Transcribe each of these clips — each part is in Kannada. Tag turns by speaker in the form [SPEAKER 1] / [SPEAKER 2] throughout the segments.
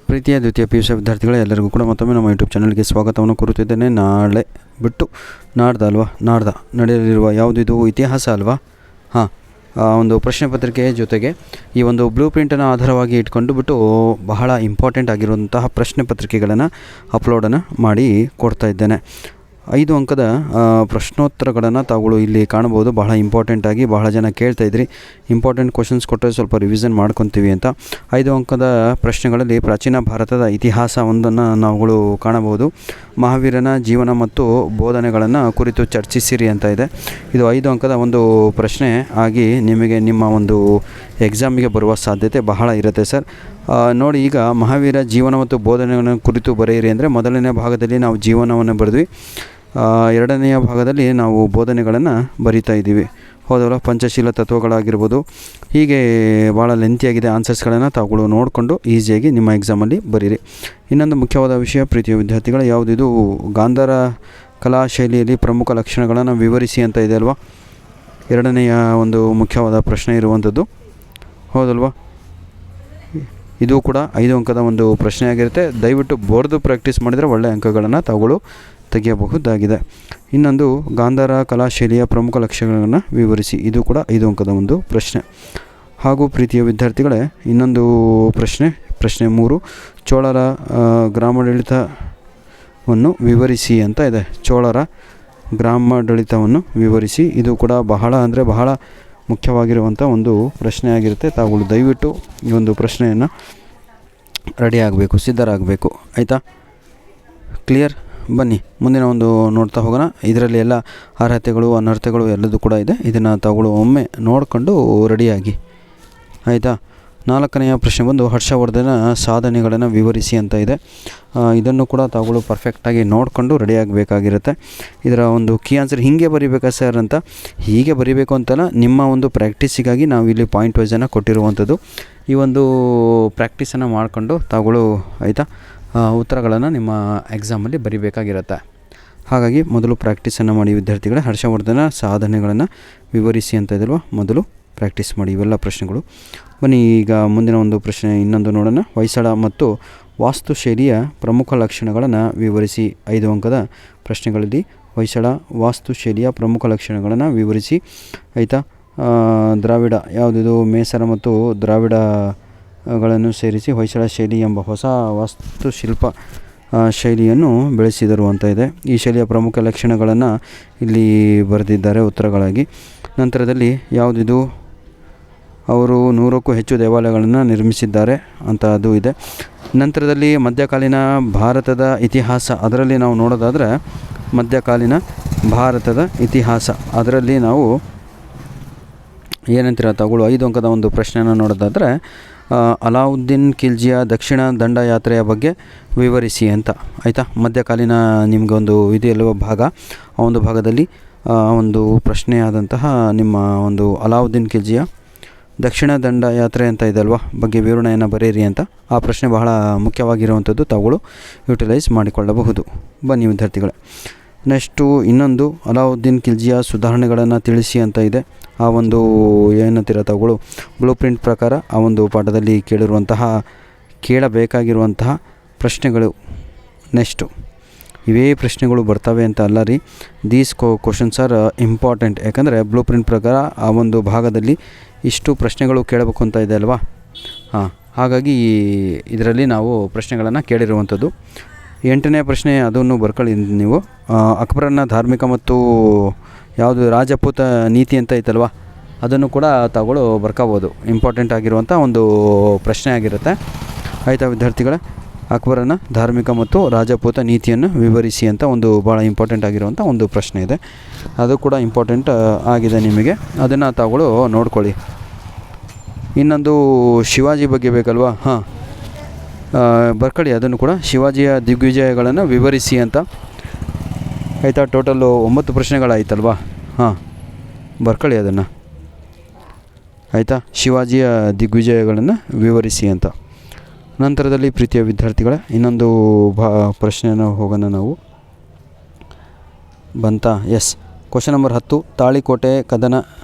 [SPEAKER 1] ಪ್ರೀತಿಯ ದ್ವಿತೀಯ PUC ವಿದ್ಯಾರ್ಥಿಗಳೇ, ಎಲ್ಲರಿಗೂ ಕೂಡ ಮತ್ತೊಮ್ಮೆ ನಮ್ಮ ಯೂಟ್ಯೂಬ್ ಚಾನಲ್ಗೆ ಸ್ವಾಗತವನ್ನು ಕೋರುತ್ತಿದ್ದೇನೆ. ನಾಳೆ ಬಿಟ್ಟು ನಾಡ್ದ ನಡೆಯಲಿರುವ ಯಾವುದಿದು ಇತಿಹಾಸ ಅಲ್ವಾ? ಒಂದು ಪ್ರಶ್ನೆ ಪತ್ರಿಕೆ ಜೊತೆಗೆ ಈ ಒಂದು ಬ್ಲೂ ಪ್ರಿಂಟನ್ನು ಆಧಾರವಾಗಿ ಇಟ್ಕೊಂಡು ಬಹಳ ಇಂಪಾರ್ಟೆಂಟ್ ಆಗಿರುವಂತಹ ಪ್ರಶ್ನೆ ಪತ್ರಿಕೆಗಳನ್ನು ಅಪ್ಲೋಡನ್ನು ಮಾಡಿ ಕೊಡ್ತಾ ಇದ್ದೇನೆ. 5 ಅಂಕದ ಪ್ರಶ್ನೋತ್ತರಗಳನ್ನು ತಾವುಗಳು ಇಲ್ಲಿ ಕಾಣಬಹುದು. ಬಹಳ ಇಂಪಾರ್ಟೆಂಟಾಗಿ ಬಹಳ ಜನ ಕೇಳ್ತಾಯಿದ್ರಿ, ಇಂಪಾರ್ಟೆಂಟ್ ಕ್ವಶನ್ಸ್ ಕೊಟ್ಟರೆ ಸ್ವಲ್ಪ ರಿವಿಷನ್ ಮಾಡ್ಕೊತೀವಿ ಅಂತ. 5 ಅಂಕದ ಪ್ರಶ್ನೆಗಳಲ್ಲಿ ಪ್ರಾಚೀನ ಭಾರತದ ಇತಿಹಾಸ ಒಂದನ್ನು ನಾವುಗಳು ಕಾಣಬಹುದು. ಮಹಾವೀರನ ಜೀವನ ಮತ್ತು ಬೋಧನೆಗಳನ್ನು ಕುರಿತು ಚರ್ಚಿಸಿರಿ ಅಂತ ಇದೆ. ಇದು 5 ಅಂಕದ ಒಂದು ಪ್ರಶ್ನೆ ಆಗಿ ನಿಮಗೆ ನಿಮ್ಮ ಒಂದು ಎಕ್ಸಾಮಿಗೆ ಬರುವ ಸಾಧ್ಯತೆ ಬಹಳ ಇರುತ್ತೆ ಸರ್. ನೋಡಿ, ಈಗ ಮಹಾವೀರ ಜೀವನ ಮತ್ತು ಬೋಧನೆಗಳನ್ನು ಕುರಿತು ಬರೆಯಿರಿ ಅಂದರೆ ಮೊದಲನೇ ಭಾಗದಲ್ಲಿ ನಾವು ಜೀವನವನ್ನು ಬರೆದ್ವಿ, ಎರಡನೆಯ ಭಾಗದಲ್ಲಿ ನಾವು ಬೋಧನೆಗಳನ್ನು ಬರಿತಾ ಇದ್ದೀವಿ. ಹೌದಲ್ಲ? ಪಂಚಶೀಲ ತತ್ವಗಳಾಗಿರ್ಬೋದು, ಹೀಗೆ ಭಾಳ ಲೆಂತಿಯಾಗಿದೆ. ಆನ್ಸರ್ಸ್ಗಳನ್ನು ತಾವುಗಳು ನೋಡಿಕೊಂಡು ಈಸಿಯಾಗಿ ನಿಮ್ಮ ಎಕ್ಸಾಮಲ್ಲಿ ಬರೀರಿ. ಇನ್ನೊಂದು ಮುಖ್ಯವಾದ ವಿಷಯ ಪ್ರೀತಿಯ ವಿದ್ಯಾರ್ಥಿಗಳು, ಯಾವುದಿದು ಗಾಂಧಾರ ಕಲಾ ಶೈಲಿಯಲ್ಲಿ ಪ್ರಮುಖ ಲಕ್ಷಣಗಳನ್ನು ವಿವರಿಸಿ ಅಂತ ಇದೆ ಅಲ್ವಾ? ಎರಡನೆಯ ಒಂದು ಮುಖ್ಯವಾದ ಪ್ರಶ್ನೆ ಇರುವಂಥದ್ದು, ಹೌದಲ್ವಾ? ಇದು ಕೂಡ 5 ಅಂಕದ ಒಂದು ಪ್ರಶ್ನೆ ಆಗಿರುತ್ತೆ. ದಯವಿಟ್ಟು ಬರೆದು ಪ್ರಾಕ್ಟೀಸ್ ಮಾಡಿದರೆ ಒಳ್ಳೆಯ ಅಂಕಗಳನ್ನು ತಾವುಗಳು ತೆಗೆಯಬಹುದಾಗಿದೆ. ಇನ್ನೊಂದು, ಗಾಂಧಾರ ಕಲಾಶೈಲಿಯ ಪ್ರಮುಖ ಲಕ್ಷಣಗಳನ್ನು ವಿವರಿಸಿ. ಇದು ಕೂಡ 5 ಅಂಕದ ಒಂದು ಪ್ರಶ್ನೆ. ಹಾಗೂ ಪ್ರೀತಿಯ ವಿದ್ಯಾರ್ಥಿಗಳೇ, ಇನ್ನೊಂದು ಪ್ರಶ್ನೆ 3, ಚೋಳರ ಗ್ರಾಮಾಡಳಿತವನ್ನು ವಿವರಿಸಿ ಅಂತ ಇದೆ. ಚೋಳರ ಗ್ರಾಮಾಡಳಿತವನ್ನು ವಿವರಿಸಿ. ಇದು ಕೂಡ ಬಹಳ ಮುಖ್ಯವಾಗಿರುವಂಥ ಒಂದು ಪ್ರಶ್ನೆ ಆಗಿರುತ್ತೆ. ತಾವುಗಳು ದಯವಿಟ್ಟು ಈ ಒಂದು ಪ್ರಶ್ನೆಯನ್ನು ರೆಡಿ ಆಗಬೇಕು, ಸಿದ್ಧರಾಗಬೇಕು. ಆಯಿತಾ? ಕ್ಲಿಯರ್? ಬನ್ನಿ ಮುಂದಿನ ಒಂದು ನೋಡ್ತಾ ಹೋಗೋಣ. ಇದರಲ್ಲಿ ಎಲ್ಲ ಅರ್ಹತೆಗಳು ಅನರ್ಹತೆಗಳು ಎಲ್ಲದೂ ಕೂಡ ಇದೆ. ಇದನ್ನು ತಾವುಗಳು ಒಮ್ಮೆ ನೋಡಿಕೊಂಡು ರೆಡಿಯಾಗಿ. ಆಯಿತಾ? 4ನೆಯ ಪ್ರಶ್ನೆ ಬಂದು ಹರ್ಷವರ್ಧನ ಸಾಧನೆಗಳನ್ನು ವಿವರಿಸಿ ಅಂತ ಇದೆ. ಇದನ್ನು ಕೂಡ ತಾವುಗಳು ಪರ್ಫೆಕ್ಟಾಗಿ ನೋಡಿಕೊಂಡು ರೆಡಿಯಾಗಬೇಕಾಗಿರುತ್ತೆ. ಇದರ ಒಂದು ಕೀ ಆನ್ಸರ್ ಹೀಗೆ ಬರೀಬೇಕಾ ಸರ್ ಅಂತ, ಹೀಗೆ ಬರೀಬೇಕು ಅಂತಲ್ಲ, ನಿಮ್ಮ ಒಂದು ಪ್ರಾಕ್ಟೀಸಿಗಾಗಿ ನಾವು ಇಲ್ಲಿ ಪಾಯಿಂಟ್ ವೈಸನ್ನು ಕೊಟ್ಟಿರುವಂಥದ್ದು. ಈ ಒಂದು ಪ್ರಾಕ್ಟೀಸನ್ನು ಮಾಡಿಕೊಂಡು ತಾವುಗಳು, ಆಯಿತಾ, ಉತ್ತರಗಳನ್ನು ನಿಮ್ಮ ಎಕ್ಸಾಮಲ್ಲಿ ಬರೀಬೇಕಾಗಿರುತ್ತೆ. ಹಾಗಾಗಿ ಮೊದಲು ಪ್ರಾಕ್ಟೀಸನ್ನು ಮಾಡಿ ವಿದ್ಯಾರ್ಥಿಗಳೇ. ಹರ್ಷವರ್ಧನ ಸಾಧನೆಗಳನ್ನು ವಿವರಿಸಿ ಅಂತ ಇದಲ್ವ, ಮೊದಲು ಪ್ರಾಕ್ಟೀಸ್ ಮಾಡಿ ಇವೆಲ್ಲ ಪ್ರಶ್ನೆಗಳು. ಬನ್ನಿ ಈಗ ಮುಂದಿನ ಒಂದು ಪ್ರಶ್ನೆ ಇನ್ನೊಂದು ನೋಡೋಣ. ಹೊಯ್ಸಳ ಮತ್ತು ವಾಸ್ತುಶೈಲಿಯ ಪ್ರಮುಖ ಲಕ್ಷಣಗಳನ್ನು ವಿವರಿಸಿ. 5 ಅಂಕದ ಪ್ರಶ್ನೆಗಳಲ್ಲಿ ಹೊಯ್ಸಳ ವಾಸ್ತುಶೈಲಿಯ ಪ್ರಮುಖ ಲಕ್ಷಣಗಳನ್ನು ವಿವರಿಸಿ. ಆಯಿತಾ? ದ್ರಾವಿಡ, ಯಾವುದಿದು ಮೇಸರ ಮತ್ತು ದ್ರಾವಿಡಗಳನ್ನು ಸೇರಿಸಿ ಹೊಯ್ಸಳ ಶೈಲಿ ಎಂಬ ಹೊಸ ವಾಸ್ತುಶಿಲ್ಪ ಶೈಲಿಯನ್ನು ಬೆಳೆಸಿದರು ಅಂತ ಇದೆ. ಈ ಶೈಲಿಯ ಪ್ರಮುಖ ಲಕ್ಷಣಗಳನ್ನು ಇಲ್ಲಿ ಬರೆದಿದ್ದಾರೆ ಉತ್ತರಗಳಾಗಿ. ನಂತರದಲ್ಲಿ ಯಾವುದಿದು, ಅವರು 100ಕ್ಕೂ ಹೆಚ್ಚು ದೇವಾಲಯಗಳನ್ನು ನಿರ್ಮಿಸಿದ್ದಾರೆ ಅಂತ ಅದು ಇದೆ. ನಂತರದಲ್ಲಿ ಮಧ್ಯಕಾಲೀನ ಭಾರತದ ಇತಿಹಾಸ, ಅದರಲ್ಲಿ ನಾವು ನೋಡೋದಾದರೆ ಮಧ್ಯಕಾಲೀನ ಭಾರತದ ಇತಿಹಾಸ, ಅದರಲ್ಲಿ ನಾವು ಏನಂತೀರ ತಾವುಗಳು 5 ಅಂಕದ ಒಂದು ಪ್ರಶ್ನೆಯನ್ನು ನೋಡೋದಾದರೆ ಅಲಾವುದ್ದೀನ್ ಖಿಲ್ಜಿಯ ದಕ್ಷಿಣ ದಂಡಯಾತ್ರೆಯ ಬಗ್ಗೆ ವಿವರಿಸಿ ಅಂತ. ಆಯಿತಾ? ಮಧ್ಯಕಾಲೀನ ನಿಮಗೆ ಒಂದು ಇದೆಯಲ್ವ ಭಾಗ, ಆ ಒಂದು ಭಾಗದಲ್ಲಿ ಒಂದು ಪ್ರಶ್ನೆಯಾದಂತಹ ನಿಮ್ಮ ಒಂದು ಅಲಾವುದ್ದೀನ್ ಖಿಲ್ಜಿಯ ದಕ್ಷಿಣ ದಂಡಯಾತ್ರೆ ಅಂತ ಇದೆ ಅಲ್ವಾ, ಬಗ್ಗೆ ವಿವರಣೆಯನ್ನು ಬರೆಯಿರಿ ಅಂತ. ಆ ಪ್ರಶ್ನೆ ಬಹಳ ಮುಖ್ಯವಾಗಿರುವಂಥದ್ದು, ತಾವುಗಳು ಯುಟಿಲೈಸ್ ಮಾಡಿಕೊಳ್ಳಬಹುದು. ಬನ್ನಿ ವಿದ್ಯಾರ್ಥಿಗಳೇ, ನೆಕ್ಸ್ಟು ಇನ್ನೊಂದು ಅಲಾವುದ್ದೀನ್ ಖಿಲ್ಜಿಯ ಸುಧಾರಣೆಗಳನ್ನು ತಿಳಿಸಿ ಅಂತ ಇದೆ. ಆ ಒಂದು ಏನಂತೀರ ತಾವುಗಳು ಬ್ಲೂ ಪ್ರಿಂಟ್ ಪ್ರಕಾರ ಆ ಒಂದು ಪಾಠದಲ್ಲಿ ಕೇಳಬೇಕಾಗಿರುವಂತಹ ಪ್ರಶ್ನೆಗಳು. ನೆಕ್ಸ್ಟು ಇವೇ ಪ್ರಶ್ನೆಗಳು ಬರ್ತವೆ ಅಂತ ಅಲ್ಲ ರೀ, ದೀಸ್ ಕ್ವಶನ್ಸ್ ಆರ್ ಇಂಪಾರ್ಟೆಂಟ್. ಯಾಕಂದರೆ ಬ್ಲೂ ಪ್ರಿಂಟ್ ಪ್ರಕಾರ ಆ ಒಂದು ಭಾಗದಲ್ಲಿ ಇಷ್ಟು ಪ್ರಶ್ನೆಗಳು ಕೇಳಬೇಕು ಅಂತ ಇದೆ ಅಲ್ವಾ? ಹಾಗಾಗಿ ಇದರಲ್ಲಿ ನಾವು ಪ್ರಶ್ನೆಗಳನ್ನು ಕೇಳಿರುವಂಥದ್ದು. 8ನೇ ಪ್ರಶ್ನೆ, ಅದನ್ನು ಬರ್ಕೊಳ್ಳಿ ನೀವು. ಅಕ್ಬರನ ಧಾರ್ಮಿಕ ಮತ್ತು ಯಾವುದು ರಾಜಪೂತ ನೀತಿ ಅಂತ ಐತಲ್ವ, ಅದನ್ನು ಕೂಡ ತಾವುಗಳು ಬರ್ಕೋಬೋದು. ಇಂಪಾರ್ಟೆಂಟ್ ಆಗಿರುವಂಥ ಒಂದು ಪ್ರಶ್ನೆ ಆಗಿರುತ್ತೆ. ಆಯಿತಾ ವಿದ್ಯಾರ್ಥಿಗಳೇ? ಅಕ್ಬರನ ಧಾರ್ಮಿಕ ಮತ್ತು ರಾಜಪೂತ ನೀತಿಯನ್ನು ವಿವರಿಸಿ ಅಂತ ಒಂದು ಭಾಳ ಇಂಪಾರ್ಟೆಂಟ್ ಆಗಿರುವಂಥ ಒಂದು ಪ್ರಶ್ನೆ ಇದೆ. ಅದು ಕೂಡ ಇಂಪಾರ್ಟೆಂಟ್ ಆಗಿದೆ ನಿಮಗೆ, ಅದನ್ನು ತಾವುಗಳು ನೋಡ್ಕೊಳ್ಳಿ. ಇನ್ನೊಂದು ಶಿವಾಜಿ ಬಗ್ಗೆ ಬೇಕಲ್ವಾ? ಬರ್ಕೊಳ್ಳಿ ಅದನ್ನು ಕೂಡ. ಶಿವಾಜಿಯ ದಿಗ್ವಿಜಯಗಳನ್ನು ವಿವರಿಸಿ ಅಂತ. ಆಯಿತಾ? ಟೋಟಲ್ಲು 9 ಪ್ರಶ್ನೆಗಳಾಯ್ತಲ್ವಾ? ಬರ್ಕೊಳ್ಳಿ ಅದನ್ನು. ಆಯಿತಾ? ಶಿವಾಜಿಯ ದಿಗ್ವಿಜಯಗಳನ್ನು ವಿವರಿಸಿ ಅಂತ. ನಂತರದಲ್ಲಿ ಪ್ರೀತಿಯ ವಿದ್ಯಾರ್ಥಿಗಳೇ, ಇನ್ನೊಂದು ಪ್ರಶ್ನೆಯನ್ನು ಹೋಗೋಣ ನಾವು. ಬಂತಾ? ಎಸ್. ಕ್ವಶನ್ ನಂಬರ್ 10, ತಾಳಿಕೋಟೆ ಕದನ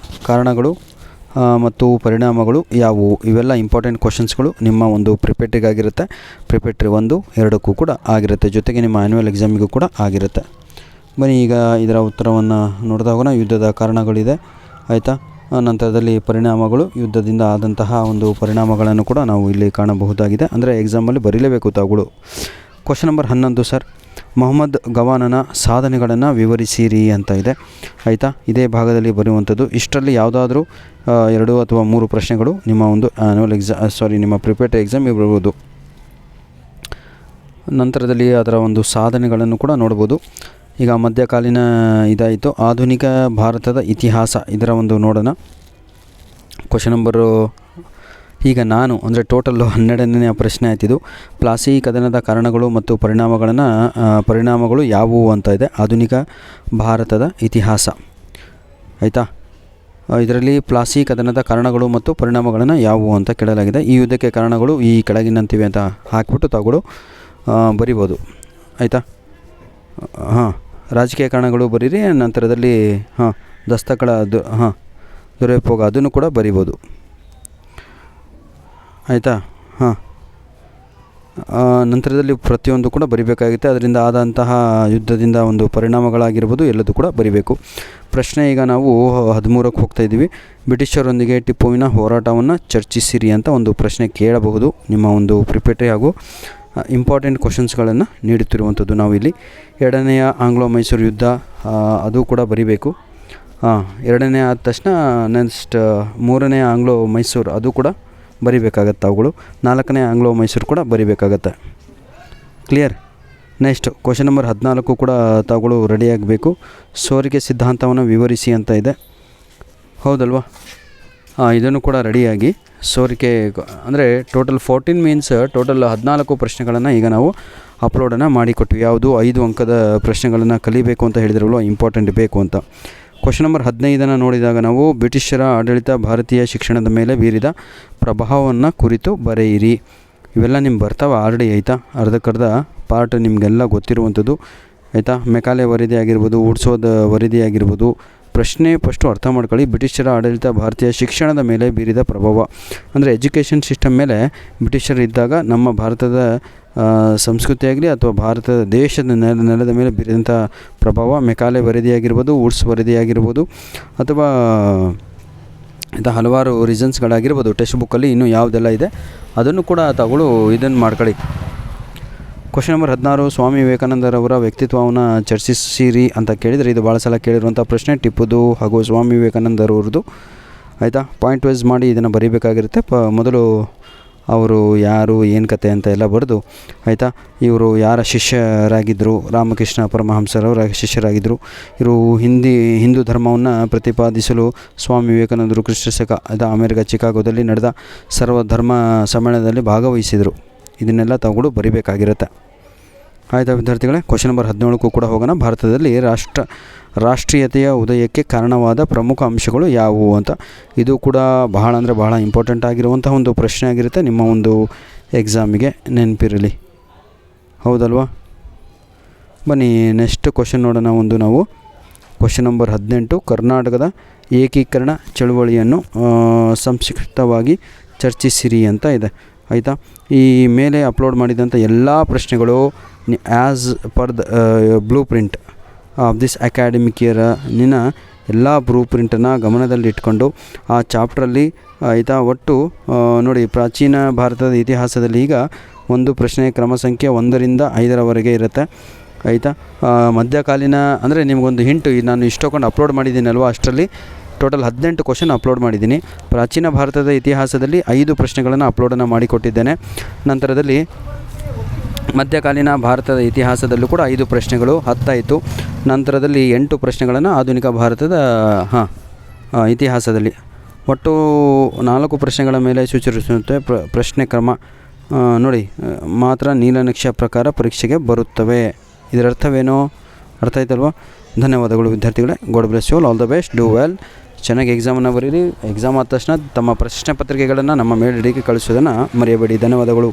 [SPEAKER 1] ಕಾರಣಗಳು ಮತ್ತು ಪರಿಣಾಮಗಳು ಯಾವುವು? ಇವೆಲ್ಲ ಇಂಪಾರ್ಟೆಂಟ್ ಕ್ವಶನ್ಸ್ಗಳು ನಿಮ್ಮ ಒಂದು ಪ್ರಿಪೇಟ್ರಿಗಾಗಿರುತ್ತೆ. ಪ್ರಿಪೇಟ್ರಿ 1, 2ಕ್ಕೂ ಕೂಡ ಆಗಿರುತ್ತೆ, ಜೊತೆಗೆ ನಿಮ್ಮ ಆ್ಯನ್ಯುವಲ್ ಎಕ್ಸಾಮಿಗೂ ಕೂಡ ಆಗಿರುತ್ತೆ. ಬನ್ನಿ ಈಗ ಇದರ ಉತ್ತರವನ್ನು ನೋಡ್ತಾ ಹೋಗೋಣ. ಯುದ್ಧದ ಕಾರಣಗಳಿದೆ, ಆಯಿತಾ. ನಂತರದಲ್ಲಿ ಪರಿಣಾಮಗಳು, ಯುದ್ಧದಿಂದ ಆದಂತಹ ಒಂದು ಪರಿಣಾಮಗಳನ್ನು ಕೂಡ ನಾವು ಇಲ್ಲಿ ಕಾಣಬಹುದಾಗಿದೆ. ಅಂದರೆ ಎಕ್ಸಾಮಲ್ಲಿ ಬರೀಲೇಬೇಕು ತಾವುಗಳು. ಕ್ವಶನ್ ನಂಬರ್ 11 ಸರ್, ಮೊಹಮ್ಮದ್ ಗವಾನನ ಸಾಧನೆಗಳನ್ನು ವಿವರಿಸಿರಿ ಅಂತ ಇದೆ, ಆಯಿತಾ. ಇದೇ ಭಾಗದಲ್ಲಿ ಬರೆಯುವಂಥದ್ದು. ಇಷ್ಟರಲ್ಲಿ ಯಾವುದಾದ್ರೂ 2 ಅಥವಾ 3 ಪ್ರಶ್ನೆಗಳು ನಿಮ್ಮ ಒಂದು ಆ್ಯನ್ಯುವಲ್ ನಿಮ್ಮ ಪ್ರಿಪೇಟರಿ ಎಕ್ಸಾಮಿಗೆ ಬರ್ಬೋದು. ನಂತರದಲ್ಲಿ ಅದರ ಒಂದು ಸಾಧನೆಗಳನ್ನು ಕೂಡ ನೋಡ್ಬೋದು. ಈಗ ಮಧ್ಯಕಾಲೀನ ಇದಾಯಿತು. ಆಧುನಿಕ ಭಾರತದ ಇತಿಹಾಸ, ಇದರ ಒಂದು ನೋಡೋಣ. ಕ್ವಶನ್ ನಂಬರು ಈಗ ನಾನು ಅಂದರೆ ಟೋಟಲ್ಲು 12ನೇ ಪ್ರಶ್ನೆ ಆಯ್ತಿದ್ದು. ಪ್ಲಾಸಿ ಕದನದ ಕಾರಣಗಳು ಮತ್ತು ಪರಿಣಾಮಗಳು ಯಾವುವು ಅಂತ ಇದೆ. ಆಧುನಿಕ ಭಾರತದ ಇತಿಹಾಸ, ಆಯಿತಾ. ಇದರಲ್ಲಿ ಪ್ಲಾಸಿ ಕದನದ ಕಾರಣಗಳು ಮತ್ತು ಪರಿಣಾಮಗಳನ್ನು ಯಾವುವು ಅಂತ ಕೇಳಲಾಗಿದೆ. ಈ ಯುದ್ಧಕ್ಕೆ ಕಾರಣಗಳು ಈ ಕೆಳಗಿನಂತಿವೆ ಅಂತ ಹಾಕಿಬಿಟ್ಟು ತಾವುಗಳು ಬರಿಬೋದು, ಆಯಿತಾ. ರಾಜಕೀಯ ಕಾರಣಗಳು ಬರೀರಿ. ನಂತರದಲ್ಲಿ ದಸ್ತಕಳ ದುರುಪಯೋಗ ಅದನ್ನು ಕೂಡ ಬರಿಬೋದು, ಆಯಿತಾ. ನಂತರದಲ್ಲಿ ಪ್ರತಿಯೊಂದು ಕೂಡ ಬರಿಬೇಕಾಗುತ್ತೆ. ಅದರಿಂದ ಆದಂತಹ ಯುದ್ಧದಿಂದ ಒಂದು ಪರಿಣಾಮಗಳಾಗಿರ್ಬೋದು, ಎಲ್ಲದೂ ಕೂಡ ಬರಿಬೇಕು. ಪ್ರಶ್ನೆ ಈಗ ನಾವು 13ಕ್ಕೆ ಹೋಗ್ತಾಯಿದ್ದೀವಿ. ಬ್ರಿಟಿಷರೊಂದಿಗೆ ಟಿಪ್ಪುವಿನ ಹೋರಾಟವನ್ನು ಚರ್ಚಿಸಿರಿ ಅಂತ ಒಂದು ಪ್ರಶ್ನೆ ಕೇಳಬಹುದು ನಿಮ್ಮ ಒಂದು ಪ್ರಿಪೇಟರಿ ಹಾಗೂ ಇಂಪಾರ್ಟೆಂಟ್ ಕ್ವಶನ್ಸ್ಗಳನ್ನು ನೀಡುತ್ತಿರುವಂಥದ್ದು ನಾವು ಇಲ್ಲಿ. 2ನೇ ಆಂಗ್ಲೋ ಮೈಸೂರು ಯುದ್ಧ, ಅದು ಕೂಡ ಬರಿಬೇಕು. 2ನೇ ಆದ ತಕ್ಷಣ ನೆಕ್ಸ್ಟ್ 3ನೇ ಆಂಗ್ಲೋ ಮೈಸೂರು, ಅದು ಕೂಡ ಬರಿಬೇಕಾಗತ್ತೆ ಅವುಗಳು. 4ನೇ ಆಂಗ್ಲೋ ಮೈಸೂರು ಕೂಡ ಬರಿಬೇಕಾಗತ್ತೆ. ಕ್ಲಿಯರ್. ನೆಕ್ಸ್ಟ್ ಕ್ವಶನ್ ನಂಬರ್ 14 ಕೂಡ ತಾವುಗಳು ರೆಡಿಯಾಗಬೇಕು. ಸೋರಿಕೆ ಸಿದ್ಧಾಂತವನ್ನು ವಿವರಿಸಿ ಅಂತ ಇದೆ, ಹೌದಲ್ವಾ. ಇದನ್ನು ಕೂಡ ರೆಡಿಯಾಗಿ. ಸೋರಿಕೆ ಅಂದರೆ ಟೋಟಲ್ 14 ಮೀನ್ಸ್ ಟೋಟಲ್ 14 ಪ್ರಶ್ನೆಗಳನ್ನು ಈಗ ನಾವು ಅಪ್ಲೋಡನ್ನು ಮಾಡಿಕೊಟ್ವಿ. ಯಾವುದು 5 ಅಂಕದ ಪ್ರಶ್ನೆಗಳನ್ನು ಕಲಿಬೇಕು ಅಂತ ಹೇಳಿದ್ರಲ್ವ, ಇಂಪಾರ್ಟೆಂಟ್ ಬೇಕು ಅಂತ. ಕ್ವಶನ್ ನಂಬರ್ 15 ನೋಡಿದಾಗ ನಾವು ಬ್ರಿಟಿಷರ ಆಡಳಿತ ಭಾರತೀಯ ಶಿಕ್ಷಣದ ಮೇಲೆ ಬೀರಿದ ಪ್ರಭಾವವನ್ನು ಕುರಿತು ಬರೆಯಿರಿ. ಇವೆಲ್ಲ ನಿಮ್ಗೆ ಬರ್ತಾವೆ ಆಲ್ರೆಡಿ, ಆಯಿತಾ. ಅರ್ಧಕ್ಕರ್ಧ ಪಾರ್ಟ್ ನಿಮಗೆಲ್ಲ ಗೊತ್ತಿರುವಂಥದ್ದು, ಆಯಿತಾ. ಮೆಕಾಲೆ ವರದಿ ಆಗಿರ್ಬೋದು, ವುಡ್ಸ್ವರ್ತ್ ವರದಿ ಆಗಿರ್ಬೋದು. ಪ್ರಶ್ನೆ ಫಸ್ಟು ಅರ್ಥ ಮಾಡ್ಕೊಳ್ಳಿ. ಬ್ರಿಟಿಷರ ಆಡಳಿತ ಭಾರತೀಯ ಶಿಕ್ಷಣದ ಮೇಲೆ ಬೀರಿದ ಪ್ರಭಾವ ಅಂದರೆ ಎಜುಕೇಷನ್ ಸಿಸ್ಟಮ್ ಮೇಲೆ ಬ್ರಿಟಿಷರು ಇದ್ದಾಗ ನಮ್ಮ ಭಾರತದ ಸಂಸ್ಕೃತಿಯಾಗಲಿ ಅಥವಾ ಭಾರತದ ದೇಶದ ನೆಲದ ಮೇಲೆ ಬೀರಿದಂಥ ಪ್ರಭಾವ. ಮೆಕಾಲೆ ವರದಿಯಾಗಿರ್ಬೋದು, ವುಡ್ಸ್ ವರದಿಯಾಗಿರ್ಬೋದು, ಅಥವಾ ಇಂಥ ಹಲವಾರು ರೀಸನ್ಸ್ಗಳಾಗಿರ್ಬೋದು. ಟೆಕ್ಸ್ಟ್ ಬುಕ್ಕಲ್ಲಿ ಇನ್ನೂ ಯಾವುದೆಲ್ಲ ಇದೆ ಅದನ್ನು ಕೂಡ ತಗೊಳ್ಳು, ಇದನ್ನು ಮಾಡ್ಕೊಳ್ಳಿ. ಕ್ವಶನ್ ನಂಬರ್ 16, ಸ್ವಾಮಿ ವಿವೇಕಾನಂದರವರ ವ್ಯಕ್ತಿತ್ವವನ್ನು ಚರ್ಚಿಸಿರಿ ಅಂತ ಕೇಳಿದರೆ ಇದು ಭಾಳ ಸಲ ಕೇಳಿರುವಂಥ ಪ್ರಶ್ನೆ. ಟಿಪ್ಪುದು ಹಾಗೂ ಸ್ವಾಮಿ ವಿವೇಕಾನಂದರವ್ರದ್ದು, ಆಯಿತಾ. ಪಾಯಿಂಟ್ ವೈಸ್ ಮಾಡಿ ಇದನ್ನು ಬರೀಬೇಕಾಗಿರುತ್ತೆ. ಮೊದಲು ಅವರು ಯಾರು, ಏನು ಕತೆ ಅಂತ ಎಲ್ಲ ಬರೆದು, ಆಯಿತಾ. ಇವರು ಯಾರ ಶಿಷ್ಯರಾಗಿದ್ದರು? ರಾಮಕೃಷ್ಣ ಪರಮಹಂಸರವರ ಶಿಷ್ಯರಾಗಿದ್ದರು. ಇವರು ಹಿಂದೂ ಧರ್ಮವನ್ನು ಪ್ರತಿಪಾದಿಸಲು ಸ್ವಾಮಿ ವಿವೇಕಾನಂದರು ಕ್ರಿಸ್ತಶಕ ಅಮೆರಿಕ ಚಿಕಾಗೋದಲ್ಲಿ ನಡೆದ ಸರ್ವಧರ್ಮ ಸಮ್ಮೇಳನದಲ್ಲಿ ಭಾಗವಹಿಸಿದರು. ಇದನ್ನೆಲ್ಲ ತಾವುಗಳು ಬರಿಬೇಕಾಗಿರುತ್ತೆ, ಆಯಿತಾ ವಿದ್ಯಾರ್ಥಿಗಳೇ. ಕ್ವಶನ್ ನಂಬರ್ 17ಕ್ಕೂ ಕೂಡ ಹೋಗೋಣ. ಭಾರತದಲ್ಲಿ ರಾಷ್ಟ್ರೀಯತೆಯ ಉದಯಕ್ಕೆ ಕಾರಣವಾದ ಪ್ರಮುಖ ಅಂಶಗಳು ಯಾವುವು ಅಂತ. ಇದು ಕೂಡ ಬಹಳ ಅಂದರೆ ಬಹಳ ಇಂಪಾರ್ಟೆಂಟ್ ಆಗಿರುವಂಥ ಒಂದು ಪ್ರಶ್ನೆ ಆಗಿರುತ್ತೆ ನಿಮ್ಮ ಒಂದು ಎಕ್ಸಾಮಿಗೆ, ನೆನಪಿರಲಿ, ಹೌದಲ್ವಾ. ಬನ್ನಿ ನೆಕ್ಸ್ಟ್ ಕ್ವಶನ್ ನೋಡೋಣ. ನಾವು ಕ್ವಶನ್ ನಂಬರ್ 18, ಕರ್ನಾಟಕದ ಏಕೀಕರಣ ಚಳುವಳಿಯನ್ನು ಸಂಕ್ಷಿಪ್ತವಾಗಿ ಚರ್ಚಿಸಿರಿ ಅಂತ ಇದೆ, ಆಯಿತಾ. ಈ ಮೇಲೆ ಅಪ್ಲೋಡ್ ಮಾಡಿದಂಥ ಎಲ್ಲ ಪ್ರಶ್ನೆಗಳು as per the blue print of this academic year ನಿನ್ನ ಎಲ್ಲ ಬ್ಲೂ ಪ್ರಿಂಟನ್ನು ಗಮನದಲ್ಲಿಟ್ಕೊಂಡು ಆ ಚಾಪ್ಟ್ರಲ್ಲಿ, ಆಯಿತಾ. ಒಟ್ಟು ನೋಡಿ, ಪ್ರಾಚೀನ ಭಾರತದ ಇತಿಹಾಸದಲ್ಲಿ ಈಗ ಒಂದು ಪ್ರಶ್ನೆ ಕ್ರಮ ಸಂಖ್ಯೆ 1ರಿಂದ 5ರವರೆಗೆ ಇರುತ್ತೆ, ಆಯಿತಾ. ಮಧ್ಯಕಾಲೀನ ಅಂದರೆ ನಿಮಗೊಂದು ಹಿಂಟು, ನಾನು ಇಷ್ಟೊಂದು ಅಪ್ಲೋಡ್ ಮಾಡಿದ್ದೀನಲ್ವ, ಅಷ್ಟರಲ್ಲಿ ಟೋಟಲ್ 18 ಕ್ವಶನ್ ಅಪ್ಲೋಡ್ ಮಾಡಿದ್ದೀನಿ. ಪ್ರಾಚೀನ ಭಾರತದ ಇತಿಹಾಸದಲ್ಲಿ 5 ಪ್ರಶ್ನೆಗಳನ್ನು ಅಪ್ಲೋಡನ್ನು ಮಾಡಿಕೊಟ್ಟಿದ್ದೇನೆ. ನಂತರದಲ್ಲಿ ಮಧ್ಯಕಾಲೀನ ಭಾರತದ ಇತಿಹಾಸದಲ್ಲೂ ಕೂಡ 5 ಪ್ರಶ್ನೆಗಳು 10 ಆಯಿತು. ನಂತರದಲ್ಲಿ 8 ಪ್ರಶ್ನೆಗಳನ್ನು ಆಧುನಿಕ ಭಾರತದ ಇತಿಹಾಸದಲ್ಲಿ. ಒಟ್ಟು 4 ಪ್ರಶ್ನೆಗಳ ಮೇಲೆ ಸೂಚಿಸುತ್ತೆ ಪ್ರಶ್ನೆ ಕ್ರಮ. ನೋಡಿ, ಮಾತ್ರ ನೀಲನಕ್ಷೆ ಪ್ರಕಾರ ಪರೀಕ್ಷೆಗೆ ಬರುತ್ತವೆ. ಇದರ ಅರ್ಥವೇನೋ ಅರ್ಥ ಆಯ್ತಲ್ವ. ಧನ್ಯವಾದಗಳು ವಿದ್ಯಾರ್ಥಿಗಳೇ. God bless you all the best, do well. ಚೆನ್ನಾಗಿ ಎಕ್ಸಾಮನ್ನು ಬರೀರಿ. ಎಕ್ಸಾಮ್ ಆದ ತಕ್ಷಣ ತಮ್ಮ ಪ್ರಶ್ನೆ ಪತ್ರಿಕೆಗಳನ್ನು ನಮ್ಮ ಮೇಲ್ ಐ ಡಿಗೆ ಕಳಿಸೋದನ್ನು ಮರೆಯಬೇಡಿ. ಧನ್ಯವಾದಗಳು.